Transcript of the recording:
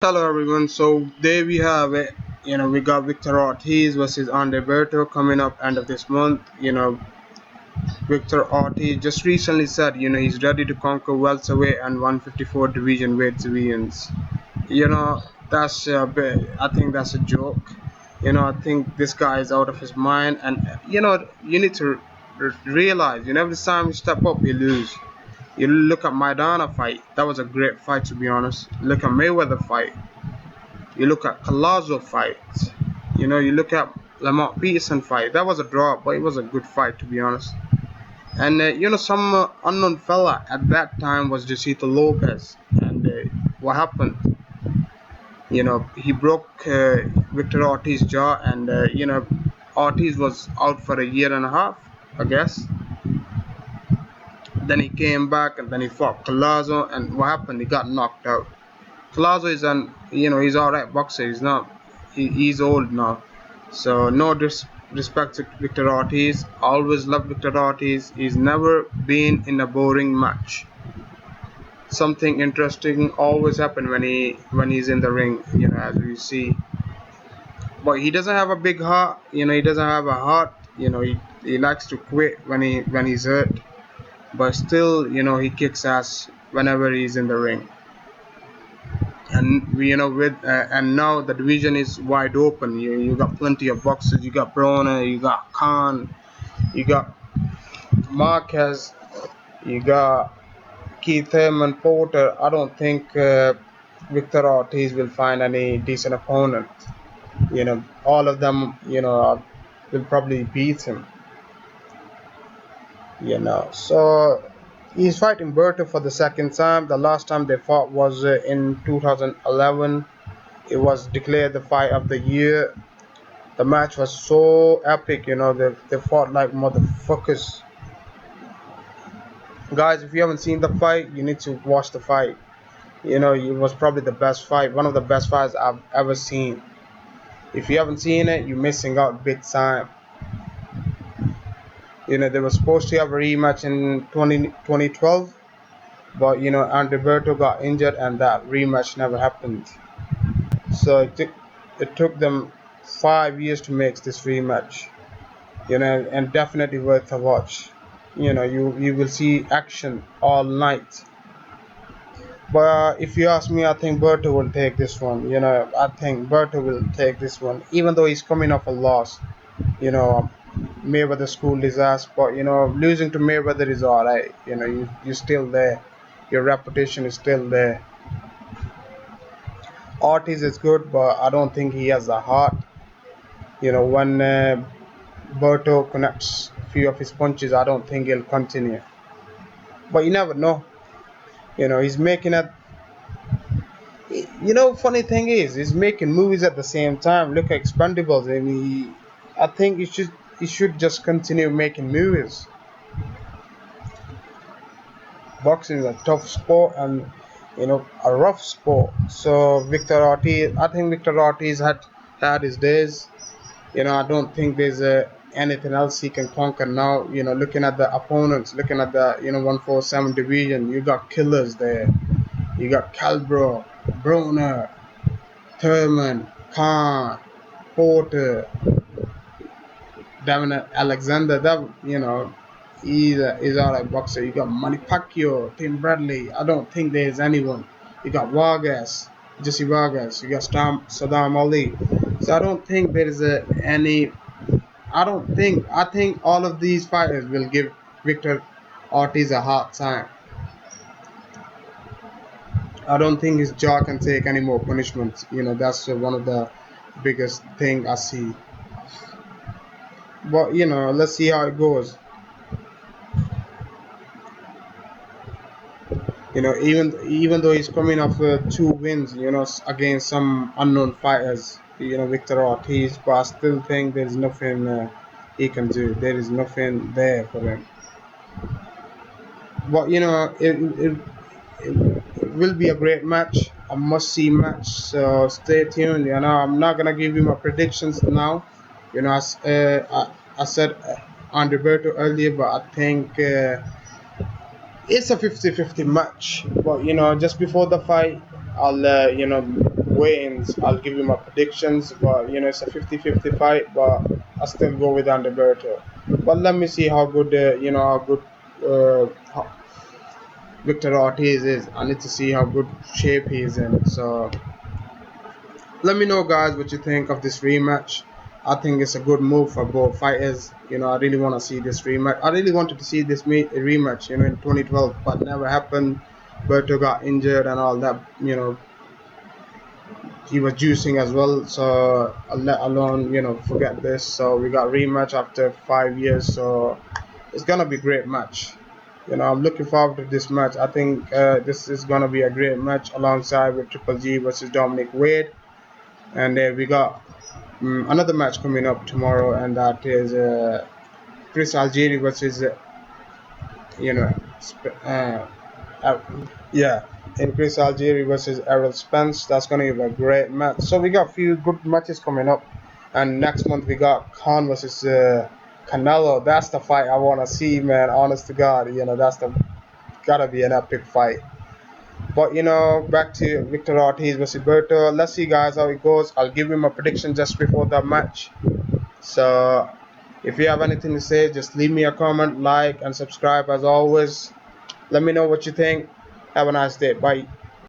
Hello everyone. So there we have it. We got Victor Ortiz versus Andre Berto coming up end of this month. Victor Ortiz just recently said, he's ready to conquer welterweight and 154 division weight divisions. That's a bit. I think that's a joke. I think this guy is out of his mind, and you need to realize, every time you step up, you lose. You look at Maidana fight. That was a great fight, to be honest. Look at Mayweather fight. You look at Palazzo fight. You look at Lamont Peterson fight. That was a draw, but it was a good fight, to be honest. And some unknown fella at that time was Josito Lopez. And what happened? He broke Victor Ortiz's jaw, and Ortiz was out for a year and a half, I guess. Then he came back, and then he fought Palazzo, and what happened? He got knocked out. Palazzo is he's alright boxer. He's not. He's old now. So no disrespect to Victor Ortiz. Always loved Victor Ortiz. He's never been in a boring match. Something interesting always happen when he's in the ring. As we see. But he doesn't have a big heart. He doesn't have a heart. He likes to quit when he's hurt. But still, he kicks ass whenever he's in the ring. And and now the division is wide open. You got plenty of boxers. You got Broner, you got Khan, you got Marquez, you got Keith Thurman, Porter. I don't think Victor Ortiz will find any decent opponent. All of them will probably beat him. So he's fighting Berto for the second time. The last time they fought was in 2011. It was declared the fight of the year. The match was so epic, they fought like motherfuckers. Guys, if you haven't seen the fight, you need to watch the fight. It was probably the best fight, one of the best fights I've ever seen. If you haven't seen it, you're missing out big time. They were supposed to have a rematch in 2012, but Andre Berto got injured and that rematch never happened. So it took them 5 years to make this rematch. And definitely worth a watch. You will see action all night. But if you ask me, I think Berto will take this one. I think Berto will take this one, even though he's coming off a loss. Mayweather schooled his ass, but losing to Mayweather is alright. You're still there. Your reputation is still there. Ortiz is good, but I don't think he has the heart. When Berto connects a few of his punches, I don't think he'll continue. But you never know. He's making it. Funny thing is, he's making movies at the same time. Look at Expendables, and I think he should just continue making movies. Boxing is a tough sport and a rough sport. So Victor Ortiz, I think Victor Ortiz had his days. I don't think there's anything else he can conquer now. Looking at the opponents, looking at the 147 division, you got killers there. You got Calbro, Broner, Thurman, Khan, Porter, Devin Alexander. That he's alright boxer. You got Manny Pacquiao, Tim Bradley. I don't think there's anyone. You got Vargas, Jesse Vargas. You got Saddam Ali. So I don't think there is any. I think all of these fighters will give Victor Ortiz a hard time. I don't think his jaw can take any more punishment. That's one of the biggest thing I see. But let's see how it goes. Even though he's coming off 2 wins, against some unknown fighters, Victor Ortiz, but I still think there's nothing he can do. There is nothing there for him. But it will be a great match, a must-see match. So stay tuned. I'm not gonna give you my predictions now. I said Andre Berto earlier, but I think it's a 50-50 match. But just before the fight, I'll weigh-ins, I'll give you my predictions. But it's a 50-50 fight. But I still go with Andre Berto. But let me see how good how good Victor Ortiz is. I need to see how good shape he is in. So let me know, guys, what you think of this rematch. I think it's a good move for both fighters. I really want to see this rematch. I really wanted to see this rematch, in 2012, but never happened. Berto got injured and all that. He was juicing as well. So let alone, forget this. So we got rematch after 5 years. So it's gonna be a great match. I'm looking forward to this match. I think this is gonna be a great match alongside with Triple G versus Dominic Wade. And we got another match coming up tomorrow, and that is Chris Algieri versus you know uh, uh, yeah, and Chris Algieri versus Errol Spence. That's gonna be a great match. So we got a few good matches coming up, and next month we got Khan versus Canelo. That's the fight I wanna see, man. Honest to God, that's the gotta be an epic fight. But back to Victor Ortiz versus Berto. Let's see, guys, how it goes. I'll give him a prediction just before the match. So if you have anything to say, just leave me a comment, like, and subscribe as always. Let me know what you think. Have a nice day. Bye.